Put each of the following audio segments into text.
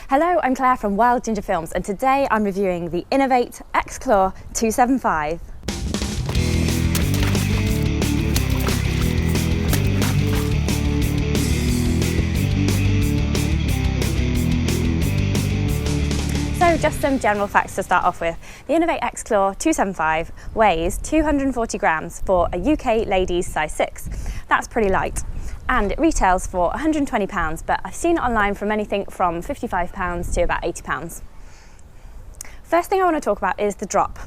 Hello, I'm Claire from Wild Ginger Films, and today I'm reviewing the Inov8 X-Claw 275. So just some general facts to start off with. The Inov8 X-Claw 275 weighs 240 grams for a UK ladies size 6. That's pretty light. And it retails for £120, but I've seen it online from anything from £55 to about £80. First thing I want to talk about is the drop.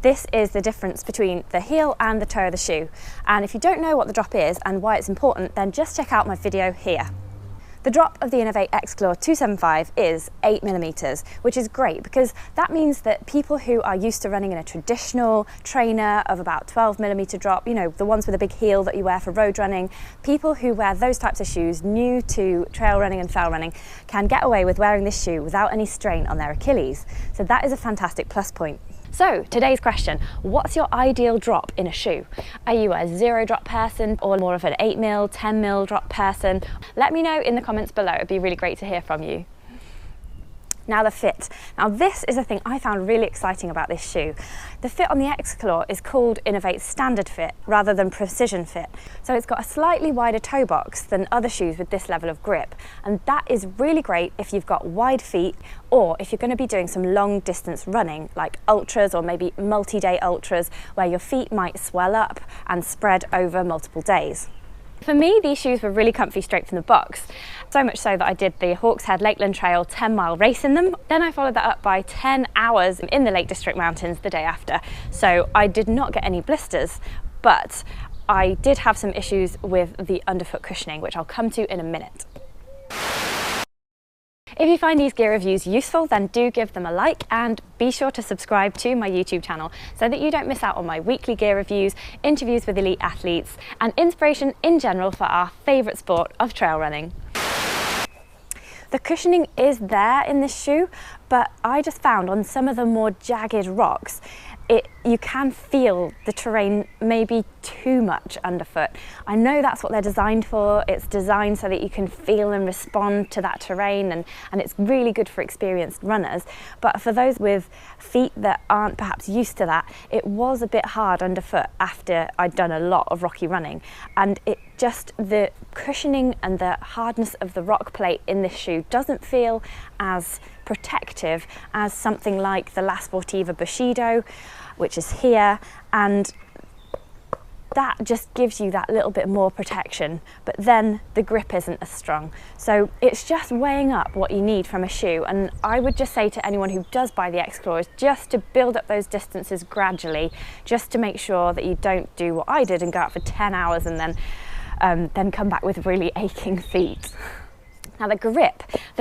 This is the difference between the heel and the toe of the shoe. And if you don't know what the drop is and why it's important, then just check out my video here. The drop of the Inov8 X-Claw 275 is 8mm, which is great because that means that people who are used to running in a traditional trainer of about 12mm drop, you know, the ones with a big heel that you wear for road running, people who wear those types of shoes new to trail running and fell running can get away with wearing this shoe without any strain on their Achilles. So that is a fantastic plus point. So today's question, what's your ideal drop in a shoe? Are you a 0 drop person or more of an 8mm, 10mm drop person? Let me know in the comments below, it'd be really great to hear from you. Now the fit. Now this is a thing I found really exciting about this shoe. The fit on the X-Claw is called Inov8 Standard Fit rather than Precision Fit. So it's got a slightly wider toe box than other shoes with this level of grip. And that is really great if you've got wide feet or if you're going to be doing some long distance running like ultras or maybe multi-day ultras where your feet might swell up and spread over multiple days. For me, these shoes were really comfy straight from the box, so much so that I did the Hawkshead Lakeland Trail 10-mile race in them. Then I followed that up by 10 hours in the Lake District Mountains the day after. So I did not get any blisters, but I did have some issues with the underfoot cushioning, which I'll come to in a minute. If you find these gear reviews useful, then do give them a like and be sure to subscribe to my YouTube channel so that you don't miss out on my weekly gear reviews, interviews with elite athletes, and inspiration in general for our favourite sport of trail running. The cushioning is there in this shoe, but I just found on some of the more jagged rocks, you can feel the terrain maybe too much underfoot. I know that's what they're designed for. It's designed so that you can feel and respond to that terrain, and it's really good for experienced runners. But for those with feet that aren't perhaps used to that, it was a bit hard underfoot after I'd done a lot of rocky running. And the cushioning and the hardness of the rock plate in this shoe doesn't feel as protective as something like the La Sportiva Bushido, which is here, and that just gives you that little bit more protection, but then the grip isn't as strong. So it's just weighing up what you need from a shoe, and I would just say to anyone who does buy the X-Claw is just to build up those distances gradually, just to make sure that you don't do what I did and go out for 10 hours and then come back with really aching feet. Now the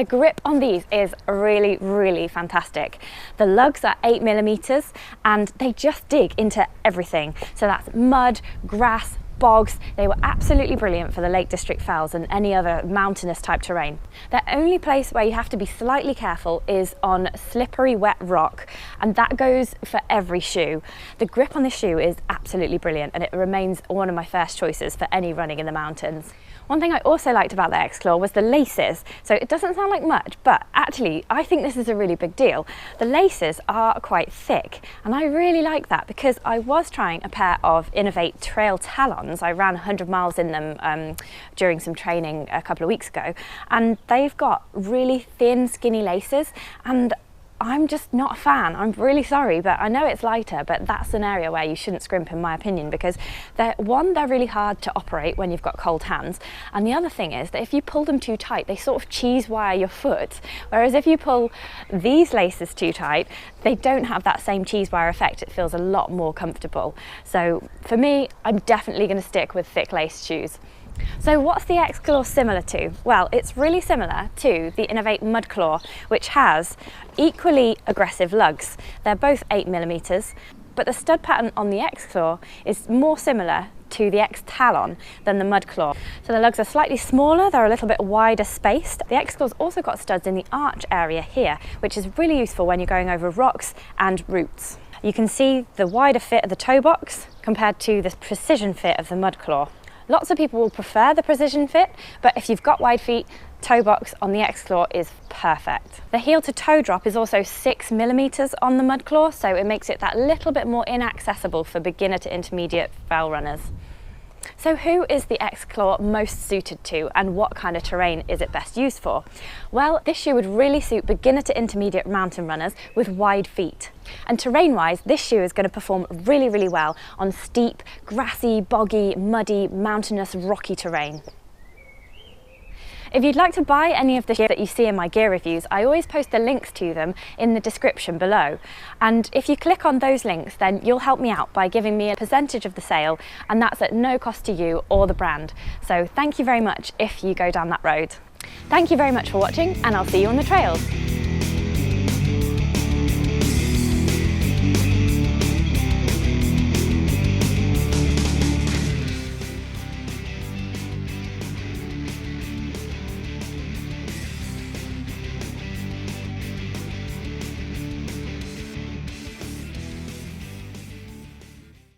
grip on these is really, really fantastic. The lugs are 8mm and they just dig into everything. So that's mud, grass, bogs. They were absolutely brilliant for the Lake District fells and any other mountainous type terrain. The only place where you have to be slightly careful is on slippery wet rock, and that goes for every shoe. The grip on this shoe is absolutely brilliant and it remains one of my first choices for any running in the mountains. One thing I also liked about the X-Claw was the laces. So it doesn't sound like much, but actually I think this is a really big deal. The laces are quite thick and I really like that because I was trying a pair of Inov8 Trail Talons. I ran 100 miles in them during some training a couple of weeks ago, and they've got really thin, skinny laces, and I'm just not a fan. I'm really sorry, but I know it's lighter, but that's an area where you shouldn't scrimp in my opinion, because they're really hard to operate when you've got cold hands, and the other thing is that if you pull them too tight, they sort of cheese wire your foot, whereas if you pull these laces too tight, they don't have that same cheese wire effect. It feels a lot more comfortable. So for me, I'm definitely going to stick with thick laced shoes. So what's the X-Claw similar to? Well, it's really similar to the Inov8 Mudclaw, which has equally aggressive lugs. They're both 8mm, but the stud pattern on the X-Claw is more similar to the X-Talon than the Mudclaw. So the lugs are slightly smaller, they're a little bit wider spaced. The X-Claw's also got studs in the arch area here, which is really useful when you're going over rocks and roots. You can see the wider fit of the toe box compared to the precision fit of the Mudclaw. Lots of people will prefer the precision fit, but if you've got wide feet, toe box on the X-Claw is perfect. The heel to toe drop is also 6mm on the Mudclaw, so it makes it that little bit more inaccessible for beginner to intermediate trail runners. So who is the X-Claw most suited to, and what kind of terrain is it best used for? Well, this shoe would really suit beginner to intermediate mountain runners with wide feet. And terrain-wise, this shoe is going to perform really, really well on steep, grassy, boggy, muddy, mountainous, rocky terrain. If you'd like to buy any of the gear that you see in my gear reviews, I always post the links to them in the description below. And if you click on those links, then you'll help me out by giving me a percentage of the sale, and that's at no cost to you or the brand. So thank you very much if you go down that road. Thank you very much for watching, and I'll see you on the trails.